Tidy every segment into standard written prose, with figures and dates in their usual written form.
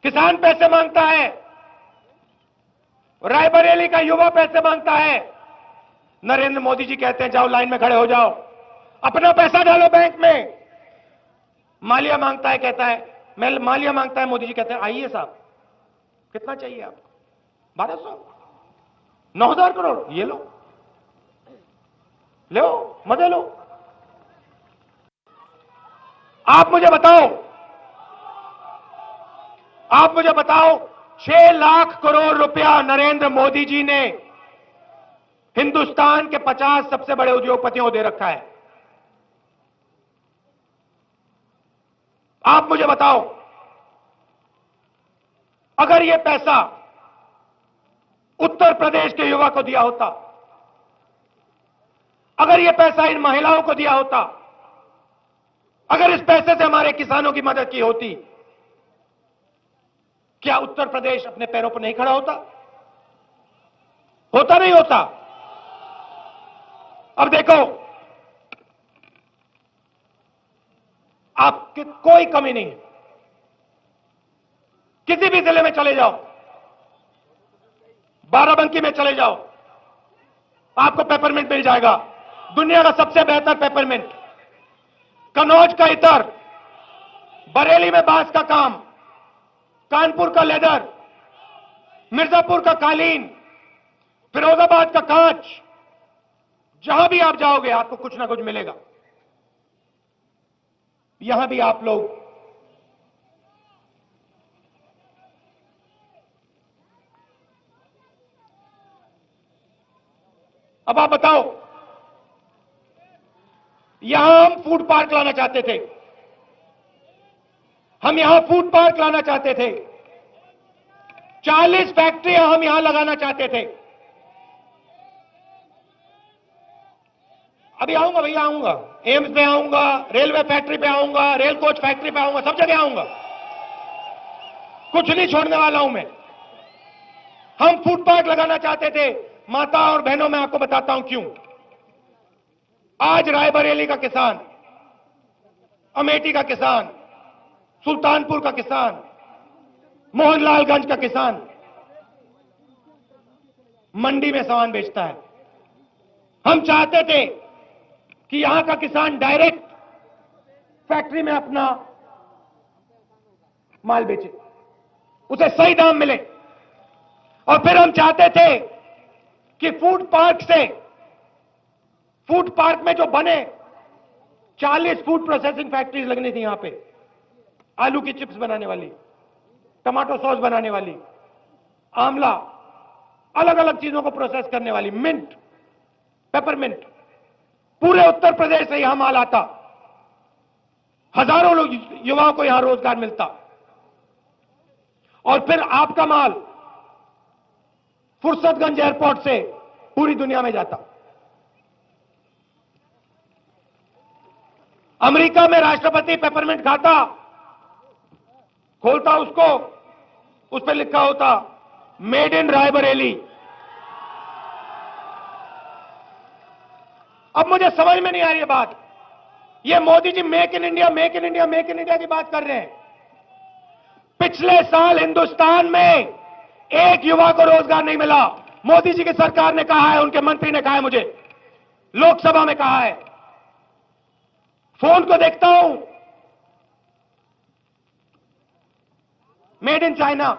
किसान पैसे मांगता है, रायबरेली का युवा पैसे मांगता है। नरेंद्र मोदी जी कहते हैं जाओ लाइन में खड़े हो जाओ, अपना पैसा डालो बैंक में। मालिया मांगता है, कहता है मालिया मांगता है, मोदी जी कहते हैं आइए साहब, कितना चाहिए आपको? 1200, 9000 करोड़, ये लो, लो, मजे लो। आप मुझे बताओ 6 लाख करोड़ रुपया नरेंद्र मोदी जी ने हिंदुस्तान के 50 सबसे बड़े उद्योगपतियों को दे रखा है। आप मुझे बताओ, अगर यह पैसा उत्तर प्रदेश के युवा को दिया होता, अगर यह पैसा इन महिलाओं को दिया होता, अगर इस पैसे से हमारे किसानों की मदद की होती, क्या उत्तर प्रदेश अपने पैरों पर नहीं खड़ा होता? होता नहीं होता? अब देखो, आपकी कोई कमी नहीं है। किसी भी जिले में चले जाओ, बाराबंकी में चले जाओ, आपको पेपरमिंट मिल जाएगा, दुनिया का सबसे बेहतर पेपरमिंट। कनौज का इत्र, बरेली में बांस का काम, कानपुर का लेदर, मिर्जापुर का कालीन, फिरोजाबाद का कांच, जहां भी आप जाओगे आपको कुछ ना कुछ मिलेगा। यहां भी आप लोग अब आप बताओ, यहां हम फूड पार्क लाना चाहते थे, हम यहां फूड पार्क लाना चाहते थे, 40 फैक्ट्रियां हम यहां लगाना चाहते थे। अभी आऊंगा भैया, आऊंगा, एम्स पे आऊंगा, रेलवे फैक्ट्री पे आऊंगा, रेल कोच फैक्ट्री पे आऊंगा, सब जगह आऊंगा, कुछ नहीं छोड़ने वाला हूं मैं। हम फूड पार्क लगाना चाहते थे। माता और बहनों, मैं आपको बताता हूं क्यों। आज रायबरेली का किसान, अमेठी का किसान, सुल्तानपुर का किसान, मोहनलालगंज का किसान मंडी में सामान बेचता है। हम चाहते थे कि यहां का किसान डायरेक्ट फैक्ट्री में अपना माल बेचे, उसे सही दाम मिले। और फिर हम चाहते थे कि फूड पार्क में जो बने 40 फूड प्रोसेसिंग फैक्ट्रीज लगनी थी यहां पे, आलू की चिप्स बनाने वाली, टमाटो सॉस बनाने वाली, आंवला, अलग अलग चीजों को प्रोसेस करने वाली, मिंट, पेपरमिंट, पूरे उत्तर प्रदेश से यहां माल आता, हजारों लोग युवाओं को यहां रोजगार मिलता, और फिर आपका माल फुर्सतगंज एयरपोर्ट से पूरी दुनिया में जाता। अमेरिका में राष्ट्रपति पेपरमिंट खाता, खोलता उसको, उस पर लिखा होता मेड इन रायबरेली। अब मुझे समझ में नहीं आ रही है बात, ये Modi ji make in India, make in India, make in India की बात कर रहे हैं। पिछले साल हिंदुस्तान में एक युवा को रोजगार नहीं मिला। मोदी जी की सरकार ने कहा है, उनके मंत्री ने कहा है, मुझे लोकसभा में कहा है। फोन को देखता हूं, मेड इन चाइना,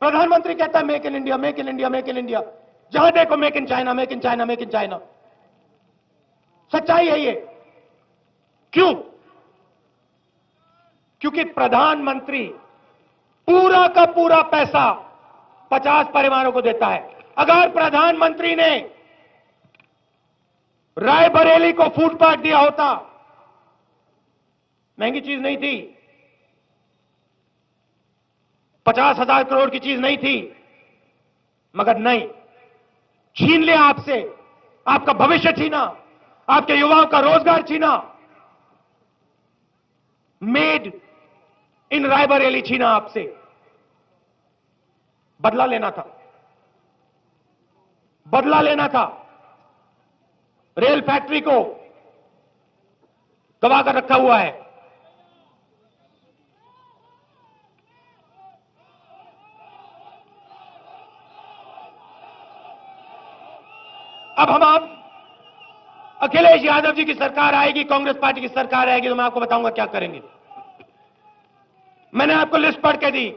प्रधानमंत्री कहता है make in India, make in India, make in India, जहां देखो make in China, make in China, make in China. सच्चाई है ये। क्यों? क्योंकि प्रधानमंत्री पूरा का पूरा पैसा 50 परिवारों को देता है। अगर प्रधानमंत्री ने रायबरेली को फूड पार्क दिया होता, महंगी चीज नहीं थी, 50,000 करोड़ की चीज नहीं थी, मगर नहीं, छीन लिया आपसे, आपका भविष्य छीना, आपके युवाओं का रोजगार छीना, मेड इन रायबरेली छीना आपसे। बदला लेना था, बदला लेना था। रेल फैक्ट्री को दबाकर रखा हुआ है, अब हम आप अखिलेश यादव जी की सरकार आएगी, कांग्रेस पार्टी की सरकार आएगी, तो मैं आपको बताऊंगा क्या करेंगे। मैंने आपको लिस्ट पढ़ के दी।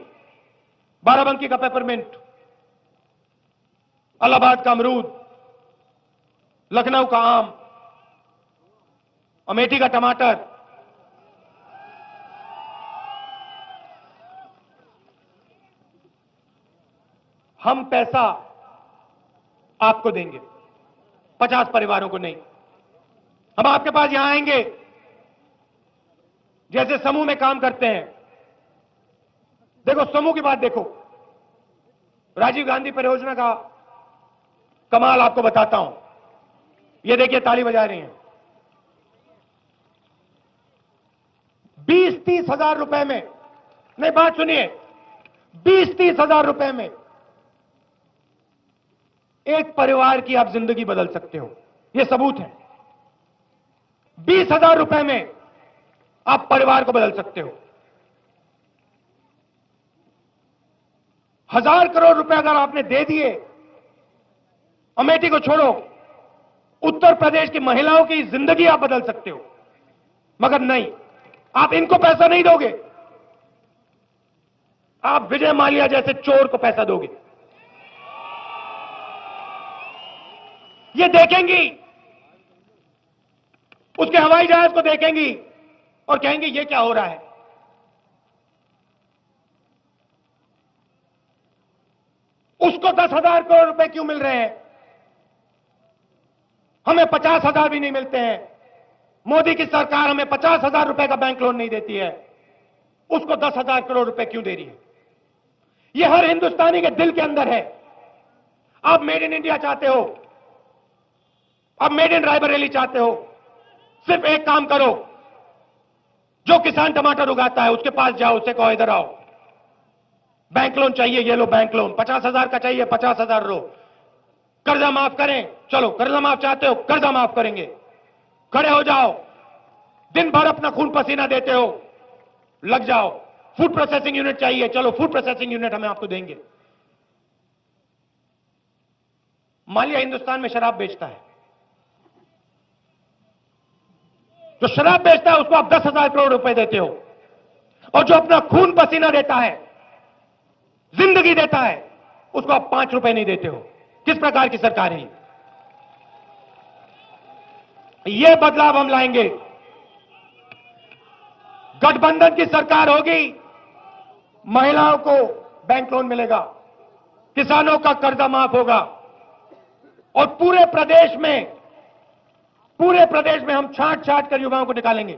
बाराबंकी का पेपरमिंट, इलाहाबाद का अमरूद, लखनऊ का आम, अमेठी का टमाटर, हम पैसा आपको देंगे, 50 परिवारों को नहीं। हम आपके पास यहां आएंगे, जैसे समूह में काम करते हैं। देखो समूह की बात देखो, राजीव गांधी परियोजना का कमाल आपको बताता हूं। ये देखिए ताली बजा रही हैं। 20-30 हजार रुपए में, नहीं बात सुनिए, 20-30 हजार रुपए में एक परिवार की आप जिंदगी बदल सकते हो। यह सबूत है। 20,000 रुपए में आप परिवार को बदल सकते हो। 1,000 करोड़ रुपए अगर आपने दे दिए, अमेठी को छोड़ो, उत्तर प्रदेश की महिलाओं की जिंदगी आप बदल सकते हो। मगर नहीं, आप इनको पैसा नहीं दोगे, आप विजय माल्या जैसे चोर को पैसा दोगे। ये देखेंगी, उसके हवाई जहाज को देखेंगी और कहेंगे ये क्या हो रहा है। उसको 10,000 करोड़ रुपए क्यों मिल रहे हैं, हमें 50,000 भी नहीं मिलते हैं। मोदी की सरकार हमें 50,000 रुपए का बैंक लोन नहीं देती है, उसको 10,000 करोड़ रुपए क्यों दे रही है। यह हर हिंदुस्तानी के दिल के अंदर है। आप मेड इन इंडिया चाहते हो, आप मेड इन रायबरेली चाहते हो, सिर्फ एक काम करो, जो किसान टमाटर उगाता है उसके पास जाओ, उससे कहो इधर आओ, बैंक लोन चाहिए, ये लो बैंक लोन, 50,000 का चाहिए, 50,000 लो, कर्जा माफ करें, चलो कर्जा माफ चाहते हो, कर्जा माफ करेंगे, खड़े हो जाओ, दिन भर अपना खून पसीना देते हो, लग जाओ। फूड प्रोसेसिंग यूनिट चाहिए, चलो फूड प्रोसेसिंग यूनिट हमें आपको देंगे। माल्या हिंदुस्तान में शराब बेचता है, जो शराब बेचता है उसको आप 10,000 करोड़ रुपए देते हो, और जो अपना खून पसीना देता है, जिंदगी देता है, उसको आप 5 रुपए नहीं देते हो। किस प्रकार की सरकार है ये बदलाव हम लाएंगे। गठबंधन की सरकार होगी, महिलाओं को बैंक लोन मिलेगा, किसानों का कर्जा माफ होगा, और पूरे प्रदेश में हम छांट छांट कर युवाओं को निकालेंगे।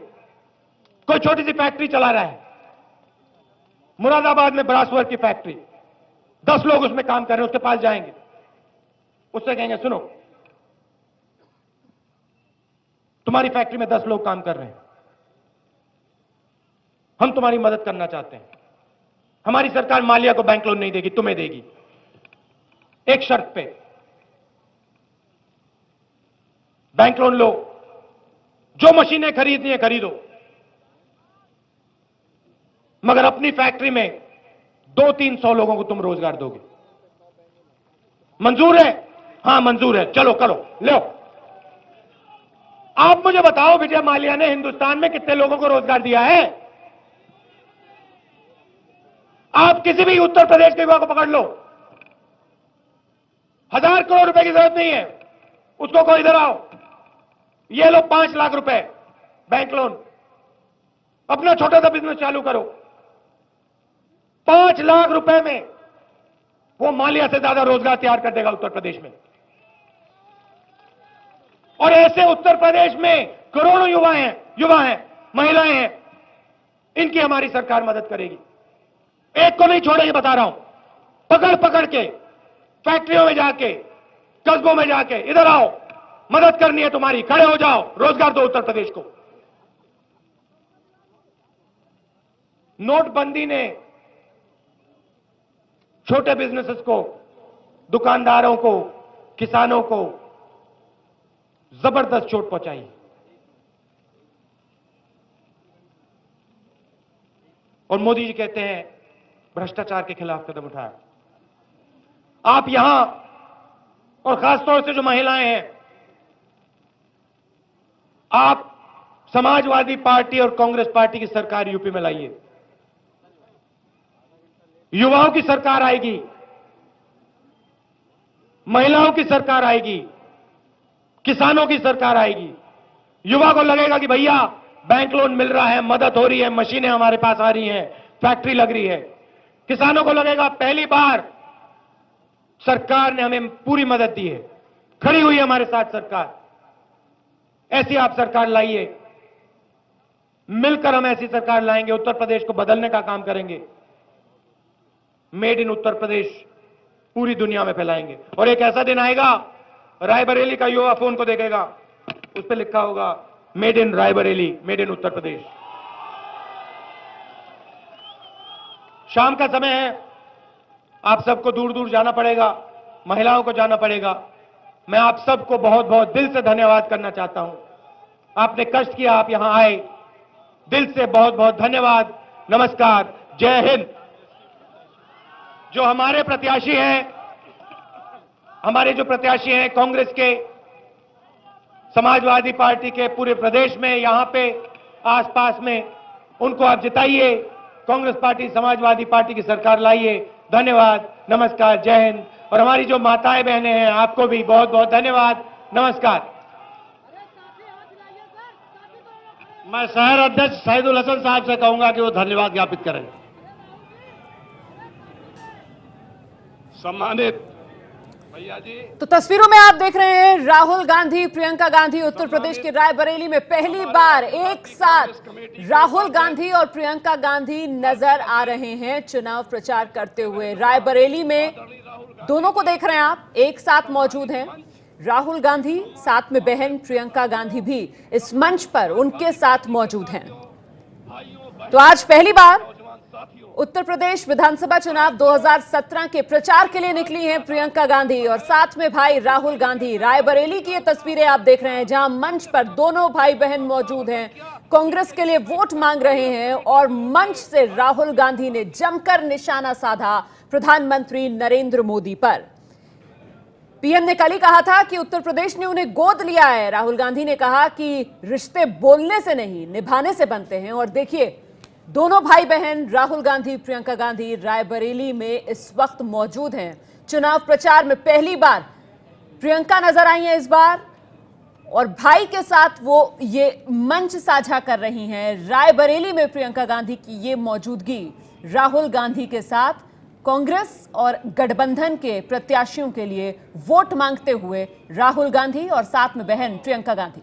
कोई छोटी सी फैक्ट्री चला रहा है, मुरादाबाद में ब्रासवर की फैक्ट्री, 10 लोग उसमें काम कर रहे हैं, उसके पास जाएंगे, उससे कहेंगे सुनो, तुम्हारी फैक्ट्री में 10 लोग काम कर रहे हैं, हम तुम्हारी मदद करना चाहते हैं, हमारी सरकार माल्या को बैंक लोन नहीं देगी, तुम्हें देगी, एक शर्त पे, बैंक लोन लो, जो मशीनें खरीदनी है खरीदो, मगर अपनी फैक्ट्री में 200-300 लोगों को तुम रोजगार दोगे। मंजूर है? हां मंजूर है, चलो करो, लो। आप मुझे बताओ, विजय माल्या ने हिंदुस्तान में कितने लोगों को रोजगार दिया है? आप किसी भी उत्तर प्रदेश के युवा को पकड़ लो, 1,000 करोड़ रुपए की जरूरत नहीं है, उसको कहो इधर आओ, ये लो 5 लाख रुपए बैंक लोन, अपना छोटा सा बिजनेस चालू करो। 5 लाख रुपए में वो माल्या से ज्यादा रोजगार तैयार कर देगा उत्तर प्रदेश में। और ऐसे उत्तर प्रदेश में करोड़ों युवा हैं, महिलाएं हैं, इनकी हमारी सरकार मदद करेगी। एक को नहीं छोड़ेगी, बता रहा हूं, पकड़ पकड़ के फैक्ट्रियों में जाके, कस्बों में जाके, इधर आओ, मदद करनी है तुम्हारी, खड़े हो जाओ, रोजगार दो उत्तर प्रदेश को। नोटबंदी ने छोटे बिजनेसेस को, दुकानदारों को, किसानों को जबरदस्त चोट पहुंचाई। और मोदी जी कहते हैं भ्रष्टाचार के खिलाफ कदम उठाया। आप यहां, और खासतौर से जो महिलाएं हैं, आप समाजवादी पार्टी और कांग्रेस पार्टी की सरकार यूपी में लाइए, युवाओं की सरकार आएगी, महिलाओं की सरकार आएगी, किसानों की सरकार आएगी। युवा को लगेगा कि भैया बैंक लोन मिल रहा है, मदद हो रही है, मशीनें हमारे पास आ रही हैं, फैक्ट्री लग रही है। किसानों को लगेगा पहली बार सरकार ने हमें पूरी मदद दी है, खड़ी हुई है हमारे साथ सरकार। ऐसी आप सरकार लाइए, मिलकर हम ऐसी सरकार लाएंगे, उत्तर प्रदेश को बदलने का काम करेंगे, मेड इन उत्तर प्रदेश पूरी दुनिया में फैलाएंगे। और एक ऐसा दिन आएगा, रायबरेली का युवा फोन को देखेगा, उस पर लिखा होगा made in Raebareli, made in Uttar Pradesh. शाम का समय है, आप सबको दूर दूर जाना पड़ेगा, महिलाओं को जाना पड़ेगा। मैं आप सबको बहुत बहुत दिल से धन्यवाद करना चाहता हूं। आपने कष्ट किया, आप यहां आए, दिल से बहुत बहुत धन्यवाद। नमस्कार, जय हिंद। जो हमारे प्रत्याशी हैं, हमारे जो प्रत्याशी हैं कांग्रेस के, समाजवादी पार्टी के, पूरे प्रदेश में, यहां पे आसपास में, उनको आप जिताइए, कांग्रेस पार्टी समाजवादी पार्टी की सरकार लाइए। धन्यवाद, नमस्कार, जय हिंद। और हमारी जो माताएं बहनें हैं, आपको भी बहुत बहुत धन्यवाद, नमस्कार। मैं शहर अध्यक्ष सईदुल हसन साहब से कहूंगा कि वो धन्यवाद ज्ञापित करें। सम्मानित भैया जी, तो तस्वीरों में आप देख रहे हैं राहुल गांधी, प्रियंका गांधी उत्तर प्रदेश के रायबरेली में पहली बार एक साथ राहुल गांधी और प्रियंका गांधी नजर आ रहे हैं चुनाव प्रचार करते हुए। रायबरेली में दोनों को देख रहे हैं आप, एक साथ मौजूद हैं। राहुल गांधी, साथ में बहन प्रियंका गांधी भी इस मंच पर उनके साथ मौजूद हैं। तो आज पहली बार उत्तर प्रदेश विधानसभा चुनाव 2017 के प्रचार के लिए निकली हैं प्रियंका गांधी और साथ में भाई राहुल गांधी। रायबरेली की ये तस्वीरें आप देख रहे हैं, जहां मंच पर दोनों भाई बहन मौजूद हैं, कांग्रेस के लिए वोट मांग रहे हैं। और मंच से राहुल गांधी ने जमकर निशाना साधा प्रधानमंत्री नरेंद्र मोदी पर। पीएम ने कल ही कहा था कि उत्तर प्रदेश ने उन्हें गोद लिया है। राहुल गांधी ने कहा कि रिश्ते बोलने से नहीं, निभाने से बनते हैं। और देखिए, दोनों भाई बहन राहुल गांधी, प्रियंका गांधी रायबरेली में इस वक्त मौजूद हैं। चुनाव प्रचार में पहली बार प्रियंका नजर आई हैं इस बार, और भाई के साथ वो ये मंच साझा कर रही हैं। रायबरेली में प्रियंका गांधी की ये मौजूदगी राहुल गांधी के साथ कांग्रेस और गठबंधन के प्रत्याशियों के लिए वोट मांगते हुए राहुल गांधी और साथ में बहन प्रियंका गांधी।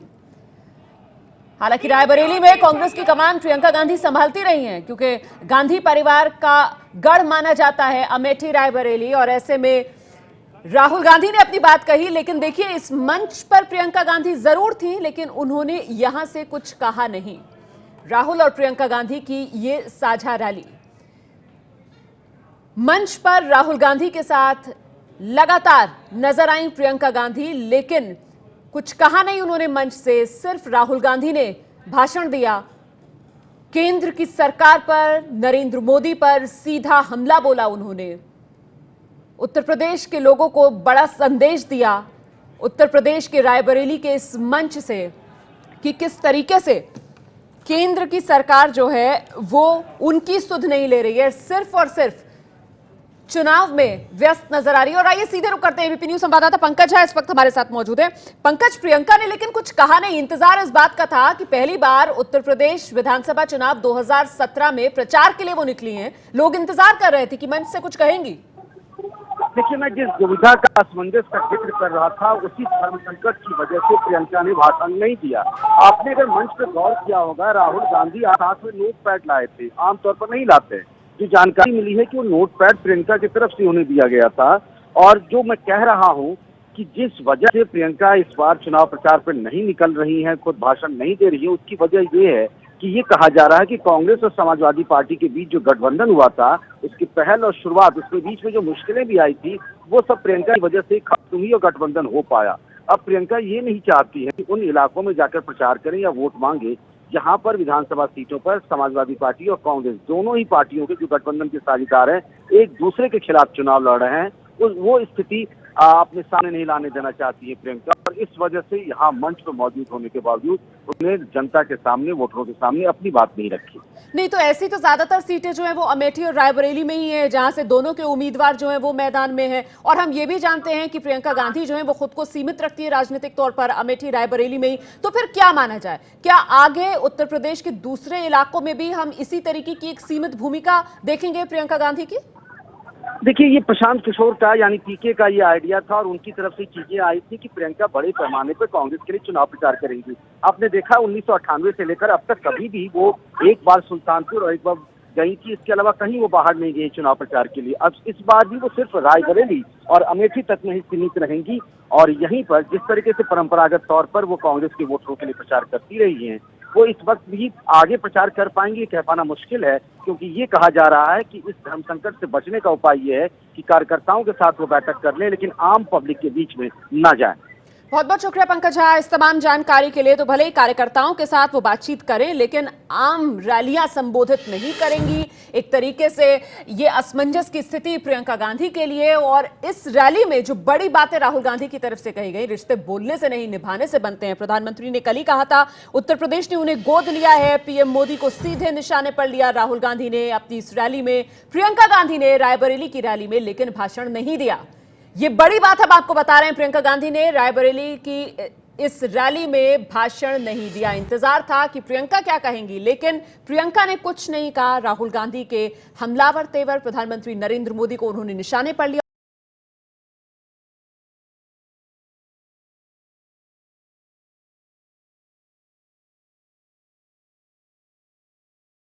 हालांकि रायबरेली में कांग्रेस की कमान प्रियंका गांधी संभालती रही हैं, क्योंकि गांधी परिवार का गढ़ माना जाता है अमेठी रायबरेली। और ऐसे में राहुल गांधी ने अपनी बात कही, लेकिन देखिए इस मंच पर प्रियंका गांधी जरूर थी, लेकिन उन्होंने यहां से कुछ कहा नहीं। राहुल और प्रियंका गांधी की ये साझा रैली, मंच पर राहुल गांधी के साथ लगातार नजर आई प्रियंका गांधी, लेकिन कुछ कहा नहीं उन्होंने मंच से। सिर्फ राहुल गांधी ने भाषण दिया, केंद्र की सरकार पर, नरेंद्र मोदी पर सीधा हमला बोला उन्होंने। उत्तर प्रदेश के लोगों को बड़ा संदेश दिया उत्तर प्रदेश के रायबरेली के इस मंच से कि किस तरीके से केंद्र की सरकार जो है वो उनकी सुध नहीं ले रही है, सिर्फ और सिर्फ चुनाव में व्यस्त नजर आ रही है। और आइए सीधे रुक करते हैं, एबीपी न्यूज संवाददाता पंकज है इस वक्त हमारे साथ मौजूद है। पंकज, प्रियंका ने लेकिन कुछ कहा नहीं। इंतजार इस बात का था कि पहली बार उत्तर प्रदेश विधानसभा चुनाव 2017 में प्रचार के लिए वो निकली हैं, लोग इंतजार कर रहे थे कि मंच से कुछ कहेंगी। देखिए, मैं जिस दुविधा का, असमंजस का जिक्र कर रहा था, उसी धर्म संकट की वजह से प्रियंका ने भाषण नहीं दिया। आपने अगर मंच पर गौर किया होगा, राहुल गांधी साथ में नोट पैड लाए थे, आमतौर पर नहीं लाते। जो जानकारी मिली है कि वो नोट पैड प्रियंका की तरफ से उन्हें दिया गया था। और जो मैं कह रहा हूँ कि जिस वजह से प्रियंका इस बार चुनाव प्रचार पर नहीं निकल रही है, खुद भाषण नहीं दे रही है, उसकी वजह ये है कि ये कहा जा रहा है कि कांग्रेस और समाजवादी पार्टी के बीच जो गठबंधन हुआ था, उसकी पहल और शुरुआत, उसके बीच में जो मुश्किलें भी आई थी, वो सब प्रियंका की वजह से खत्म हुई और गठबंधन हो पाया। अब प्रियंका ये नहीं चाहती है कि उन इलाकों में जाकर प्रचार करें या वोट मांगे जहां पर विधानसभा सीटों पर समाजवादी पार्टी और कांग्रेस, दोनों ही पार्टियों के जो गठबंधन के साझेदार हैं, एक दूसरे के खिलाफ चुनाव लड़ रहे हैं। वो स्थिति अपने सामने नहीं लाने देना चाहती है प्रियंका, और इस वजह से यहाँ मंच पर मौजूद होने के बावजूद उन्हें जनता के सामने, वोटरों के सामने अपनी बात नहीं रखी। नहीं तो ऐसी तो ज्यादातर सीटें जो हैं वो अमेठी और रायबरेली में ही है, जहां से दोनों के उम्मीदवार जो हैं वो मैदान में हैं। और हम ये भी जानते हैं कि प्रियंका गांधी जो है वो खुद को सीमित रखती है राजनीतिक तौर पर अमेठी रायबरेली में ही। तो फिर क्या माना जाए, क्या आगे उत्तर प्रदेश के दूसरे इलाकों में भी हम इसी तरीके की एक सीमित भूमिका देखेंगे प्रियंका गांधी की? देखिए, ये प्रशांत किशोर का यानी पीके का ये आइडिया था और उनकी तरफ से चीजें आई थी कि प्रियंका बड़े पैमाने पर कांग्रेस के लिए चुनाव प्रचार करेंगी। आपने देखा 1998 से लेकर अब तक कभी भी वो एक बार सुल्तानपुर और एक बार गई थी, इसके अलावा कहीं वो बाहर नहीं गई चुनाव प्रचार के लिए। अब इस बार भी वो सिर्फ रायबरेली और अमेठी तक में ही सीमित रहेंगी और यहीं पर जिस तरीके से परंपरागत तौर पर वो कांग्रेस के वोटरों के लिए प्रचार करती रही हैं, वो इस वक्त भी आगे प्रचार कर पाएंगे, कह पाना मुश्किल है, क्योंकि ये कहा जा रहा है कि इस धर्म संकट से बचने का उपाय ये है कि कार्यकर्ताओं के साथ वो बैठक कर ले, लेकिन आम पब्लिक के बीच में ना जाए। बहुत बहुत शुक्रिया पंकज झा इस तमाम जानकारी के लिए। तो भले ही कार्यकर्ताओं के साथ वो बातचीत करें, लेकिन आम रैलियां संबोधित नहीं करेंगी। एक तरीके से ये असमंजस की स्थिति प्रियंका गांधी के लिए। और इस रैली में जो बड़ी बातें राहुल गांधी की तरफ से कही गई, रिश्ते बोलने से नहीं निभाने से बनते हैं। प्रधानमंत्री ने कल ही कहा था उत्तर प्रदेश ने उन्हें गोद लिया है। पीएम मोदी को सीधे निशाने पर लिया राहुल गांधी ने अपनी इस रैली में। प्रियंका गांधी ने रायबरेली की रैली में लेकिन भाषण नहीं दिया। ये बड़ी बात हम आपको बता रहे हैं, प्रियंका गांधी ने रायबरेली की इस रैली में भाषण नहीं दिया। इंतजार था कि प्रियंका क्या कहेंगी, लेकिन प्रियंका ने कुछ नहीं कहा। राहुल गांधी के हमलावर तेवर प्रधानमंत्री नरेंद्र मोदी को उन्होंने निशाने पर लिया।